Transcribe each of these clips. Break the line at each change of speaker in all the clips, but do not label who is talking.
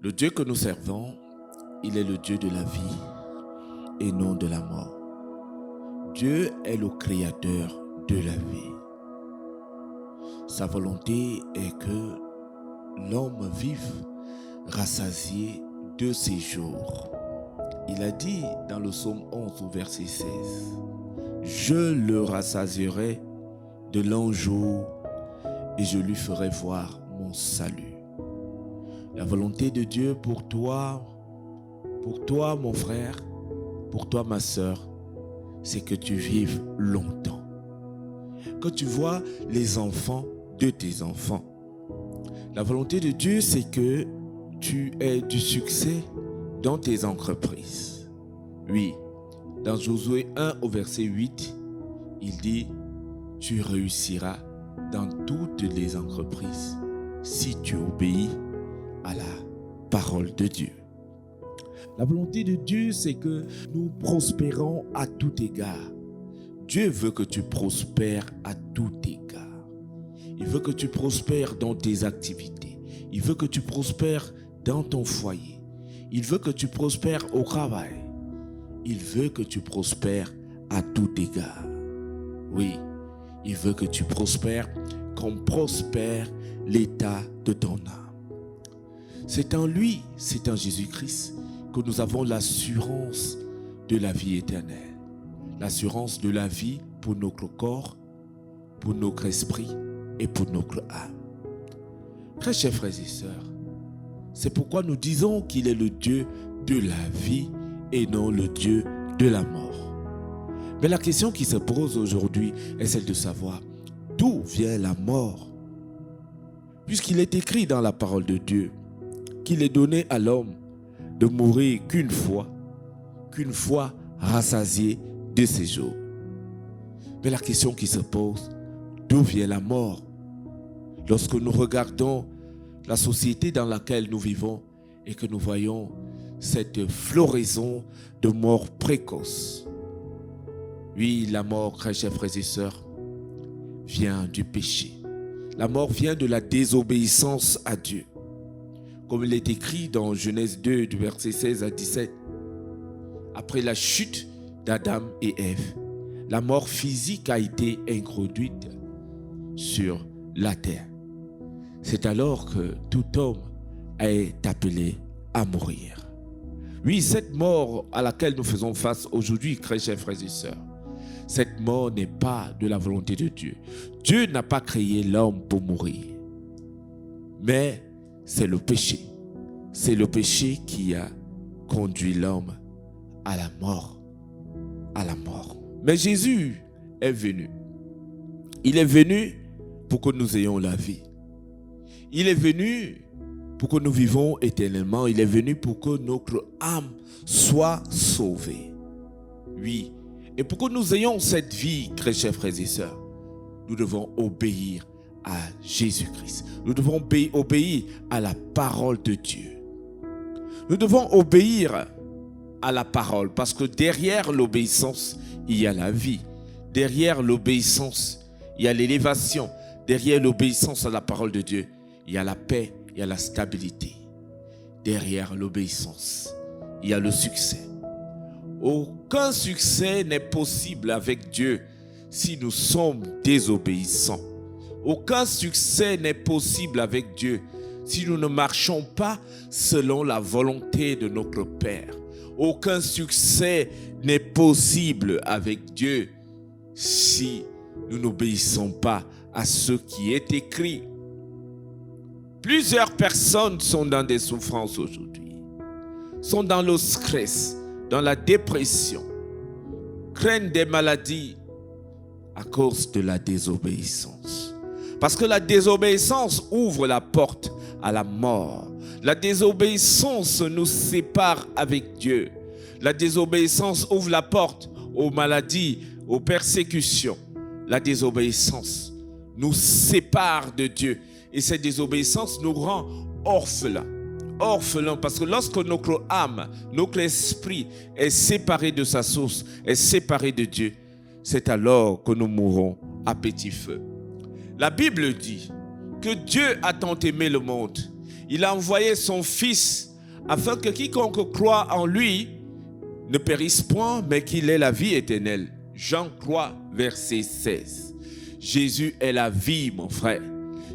Le Dieu que nous servons, il est le Dieu de la vie et non de la mort. Dieu est le créateur de la vie. Sa volonté est que l'homme vive rassasié de ses jours. Il a dit dans le psaume 11 au verset 16, « Je le rassasierai de longs jours et je lui ferai voir mon salut. » La volonté de Dieu pour toi mon frère, pour toi ma sœur, c'est que tu vives longtemps. Quand tu vois les enfants de tes enfants, la volonté de Dieu c'est que tu aies du succès dans tes entreprises. Oui, dans Josué 1 au verset 8, il dit « Tu réussiras dans toutes les entreprises si tu obéis à la parole de Dieu. » La volonté de Dieu, c'est que nous prospérons à tout égard. Dieu veut que tu prospères à tout égard. Il veut que tu prospères dans tes activités. Il veut que tu prospères dans ton foyer. Il veut que tu prospères au travail. Il veut que tu prospères à tout égard. Oui, il veut que tu prospères comme prospère l'état de ton âme. C'est en lui, c'est en Jésus-Christ que nous avons l'assurance de la vie éternelle. L'assurance de la vie pour notre corps, pour notre esprit et pour notre âme. Très chers frères et sœurs, c'est pourquoi nous disons qu'il est le Dieu de la vie et non le Dieu de la mort. Mais la question qui se pose aujourd'hui est celle de savoir d'où vient la mort. Puisqu'il est écrit dans la parole de Dieu qu'il est donné à l'homme de mourir qu'une fois rassasié de ses jours. Mais la question qui se pose, d'où vient la mort? Lorsque nous regardons la société dans laquelle nous vivons et que nous voyons cette floraison de mort précoce. Oui, la mort, très chers frères et sœurs, vient du péché. La mort vient de la désobéissance à Dieu. Comme il est écrit dans Genèse 2, du verset 16 à 17. Après la chute d'Adam et Ève, la mort physique a été introduite sur la terre. C'est alors que tout homme est appelé à mourir. Oui, cette mort à laquelle nous faisons face aujourd'hui, très chers frères et sœurs, cette mort n'est pas de la volonté de Dieu. Dieu n'a pas créé l'homme pour mourir. Mais c'est le péché. C'est le péché qui a conduit l'homme à la mort. À la mort. Mais Jésus est venu. Il est venu pour que nous ayons la vie. Il est venu pour que nous vivons éternellement. Il est venu pour que notre âme soit sauvée. Oui. Et pour que nous ayons cette vie, très chers frères et sœurs, nous devons obéir à Jésus-Christ. Nous devons obéir à la parole de Dieu. Nous devons obéir à la parole parce que derrière l'obéissance, il y a la vie. Derrière l'obéissance, il y a l'élévation. Derrière l'obéissance à la parole de Dieu, il y a la paix, il y a la stabilité. Derrière l'obéissance, il y a le succès. Aucun succès n'est possible avec Dieu si nous sommes désobéissants. Aucun succès n'est possible avec Dieu si nous ne marchons pas selon la volonté de notre Père. Aucun succès n'est possible avec Dieu si nous n'obéissons pas à ce qui est écrit. Plusieurs personnes sont dans des souffrances aujourd'hui, sont dans le stress, dans la dépression, craignent des maladies à cause de la désobéissance. Parce que la désobéissance ouvre la porte à la mort. La désobéissance nous sépare avec Dieu. La désobéissance ouvre la porte aux maladies, aux persécutions. La désobéissance nous sépare de Dieu. Et cette désobéissance nous rend orphelins. Orphelins parce que lorsque notre âme, notre esprit est séparé de sa source, est séparé de Dieu, c'est alors que nous mourrons à petit feu. La Bible dit que Dieu a tant aimé le monde, il a envoyé son Fils afin que quiconque croit en lui ne périsse point, mais qu'il ait la vie éternelle. Jean 3, verset 16. Jésus est la vie, mon frère.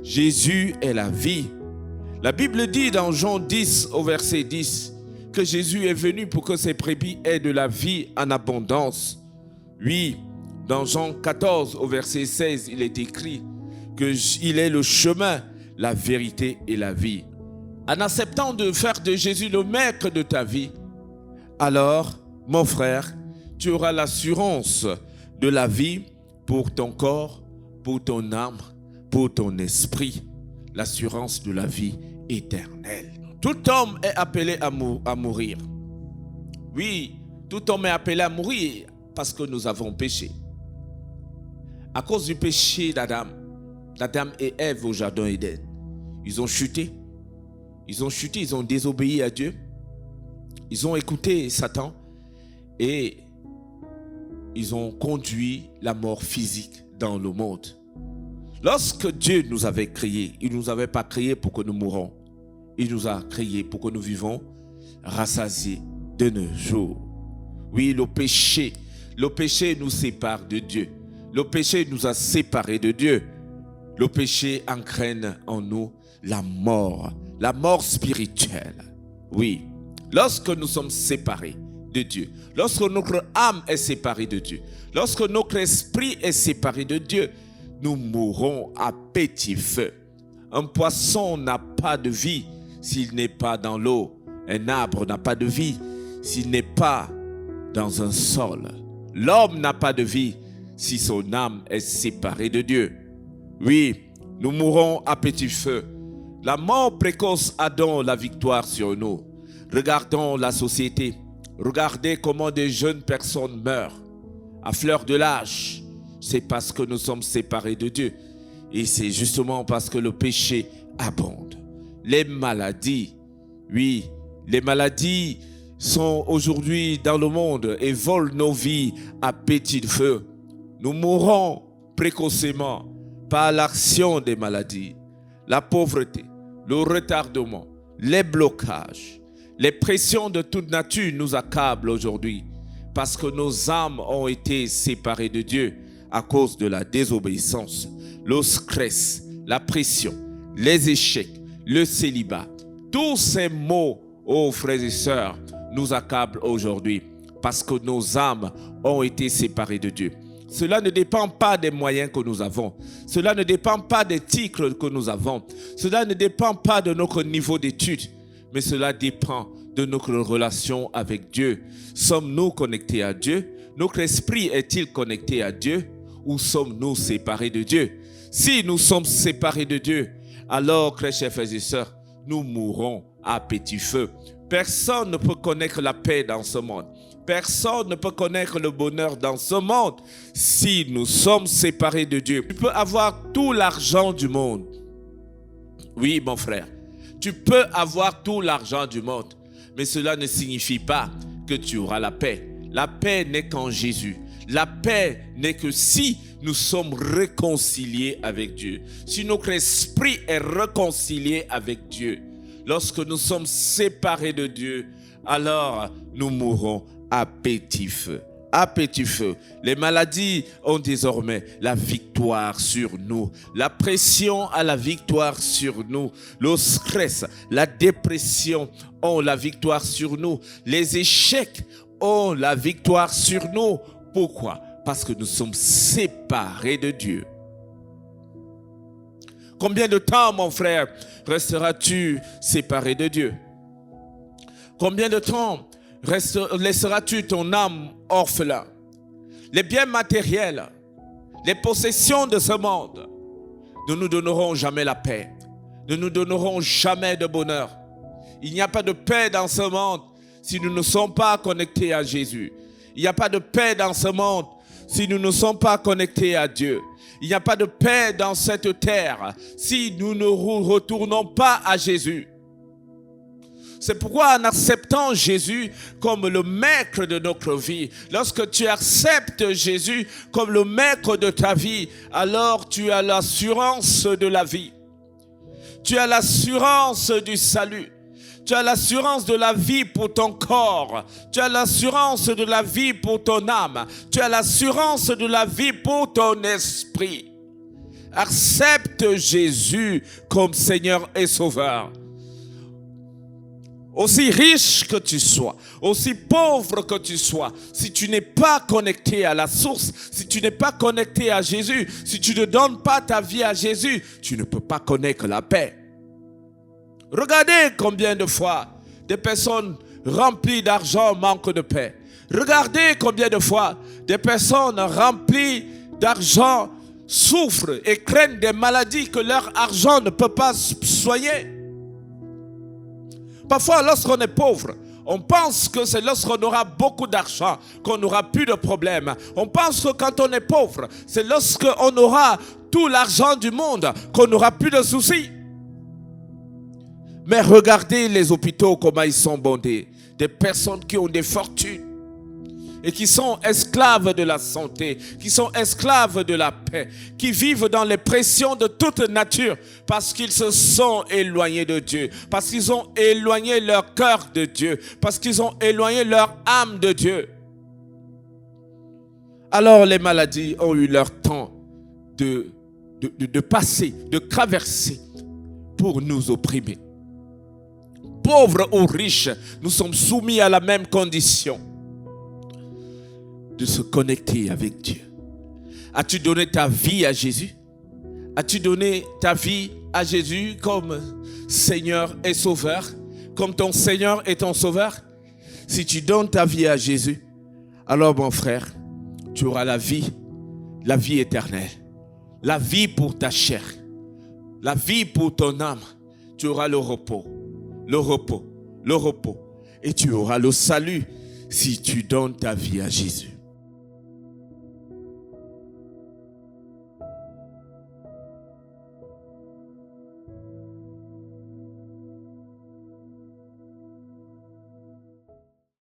Jésus est la vie. La Bible dit dans Jean 10, au verset 10, que Jésus est venu pour que ses brebis aient de la vie en abondance. Oui, dans Jean 14, au verset 16, il est écrit qu'il est le chemin, la vérité et la vie. En acceptant de faire de Jésus le maître de ta vie, alors, mon frère, tu auras l'assurance de la vie pour ton corps, pour ton âme, pour ton esprit, l'assurance de la vie éternelle. Tout homme est appelé à mourir. Oui, tout homme est appelé à mourir parce que nous avons péché. À cause du péché d'Adam et Ève au jardin Éden, ils ont chuté. Ils ont désobéi à Dieu. Ils ont écouté Satan et ils ont conduit la mort physique dans le monde. Lorsque Dieu nous avait créés, il ne nous avait pas créés pour que nous mourons. Il nous a créés pour que nous vivons rassasiés de nos jours. Oui, le péché nous sépare de Dieu. Le péché nous a séparés de Dieu. Le péché entraîne en nous la mort spirituelle. Oui, lorsque nous sommes séparés de Dieu, lorsque notre âme est séparée de Dieu, lorsque notre esprit est séparé de Dieu, nous mourrons à petit feu. Un poisson n'a pas de vie s'il n'est pas dans l'eau. Un arbre n'a pas de vie s'il n'est pas dans un sol. L'homme n'a pas de vie si son âme est séparée de Dieu. Oui, nous mourrons à petit feu. La mort précoce a donc la victoire sur nous. Regardons la société. Regardez comment des jeunes personnes meurent à fleur de l'âge. C'est parce que nous sommes séparés de Dieu. Et c'est justement parce que le péché abonde. Les maladies, oui, les maladies sont aujourd'hui dans le monde et volent nos vies à petit feu. Nous mourrons précocement par l'action des maladies, la pauvreté, le retardement, les blocages, les pressions de toute nature nous accablent aujourd'hui parce que nos âmes ont été séparées de Dieu à cause de la désobéissance, le stress, la pression, les échecs, le célibat. Tous ces maux, oh frères et sœurs, nous accablent aujourd'hui parce que nos âmes ont été séparées de Dieu. Cela ne dépend pas des moyens que nous avons. Cela ne dépend pas des titres que nous avons. Cela ne dépend pas de notre niveau d'études. Mais cela dépend de notre relation avec Dieu. Sommes-nous connectés à Dieu? Notre esprit est-il connecté à Dieu? Ou sommes-nous séparés de Dieu? Si nous sommes séparés de Dieu, alors, chers frères et sœurs, nous mourrons à petit feu. Personne ne peut connaître la paix dans ce monde. Personne ne peut connaître le bonheur dans ce monde si nous sommes séparés de Dieu. Tu peux avoir tout l'argent du monde. Oui, mon frère. Tu peux avoir tout l'argent du monde. Mais cela ne signifie pas que tu auras la paix. La paix n'est qu'en Jésus. La paix n'est que si nous sommes réconciliés avec Dieu. Si notre esprit est réconcilié avec Dieu. Lorsque nous sommes séparés de Dieu, alors nous mourrons à petit feu. À petit feu. Les maladies ont désormais la victoire sur nous. La pression a la victoire sur nous. Le stress, la dépression ont la victoire sur nous. Les échecs ont la victoire sur nous. Pourquoi? Parce que nous sommes séparés de Dieu. Combien de temps, mon frère, resteras-tu séparé de Dieu? Combien de temps laisseras-tu ton âme orphelin? Les biens matériels, les possessions de ce monde ne nous donneront jamais la paix, ne nous donneront jamais de bonheur. Il n'y a pas de paix dans ce monde si nous ne sommes pas connectés à Jésus. Il n'y a pas de paix dans ce monde si nous ne sommes pas connectés à Dieu. Il n'y a pas de paix dans cette terre si nous ne retournons pas à Jésus. C'est pourquoi en acceptant Jésus comme le maître de notre vie, lorsque tu acceptes Jésus comme le maître de ta vie, alors tu as l'assurance de la vie. Tu as l'assurance du salut. Tu as l'assurance de la vie pour ton corps. Tu as l'assurance de la vie pour ton âme. Tu as l'assurance de la vie pour ton esprit. Accepte Jésus comme Seigneur et Sauveur. Aussi riche que tu sois, aussi pauvre que tu sois, si tu n'es pas connecté à la source, si tu n'es pas connecté à Jésus, si tu ne donnes pas ta vie à Jésus, tu ne peux pas connaître la paix. Regardez combien de fois des personnes remplies d'argent manquent de paix. Regardez combien de fois des personnes remplies d'argent souffrent et craignent des maladies que leur argent ne peut pas soigner. Parfois, lorsqu'on est pauvre, on pense que c'est lorsqu'on aura beaucoup d'argent qu'on n'aura plus de problèmes. On pense que quand on est pauvre, c'est lorsqu'on aura tout l'argent du monde qu'on n'aura plus de soucis. Mais regardez les hôpitaux, comment ils sont bondés. Des personnes qui ont des fortunes et qui sont esclaves de la santé, qui sont esclaves de la paix, qui vivent dans les pressions de toute nature parce qu'ils se sont éloignés de Dieu, parce qu'ils ont éloigné leur cœur de Dieu, parce qu'ils ont éloigné leur âme de Dieu. Alors les maladies ont eu leur temps de passer, de traverser pour nous opprimer. Pauvres ou riches, nous sommes soumis à la même condition de se connecter avec Dieu. As-tu donné ta vie à Jésus? As-tu donné ta vie à Jésus comme Seigneur et Sauveur? Comme ton Seigneur et ton Sauveur? Si tu donnes ta vie à Jésus, alors mon frère, tu auras la vie éternelle, la vie pour ta chair, la vie pour ton âme. Tu auras le repos, le repos, le repos. Et tu auras le salut si tu donnes ta vie à Jésus.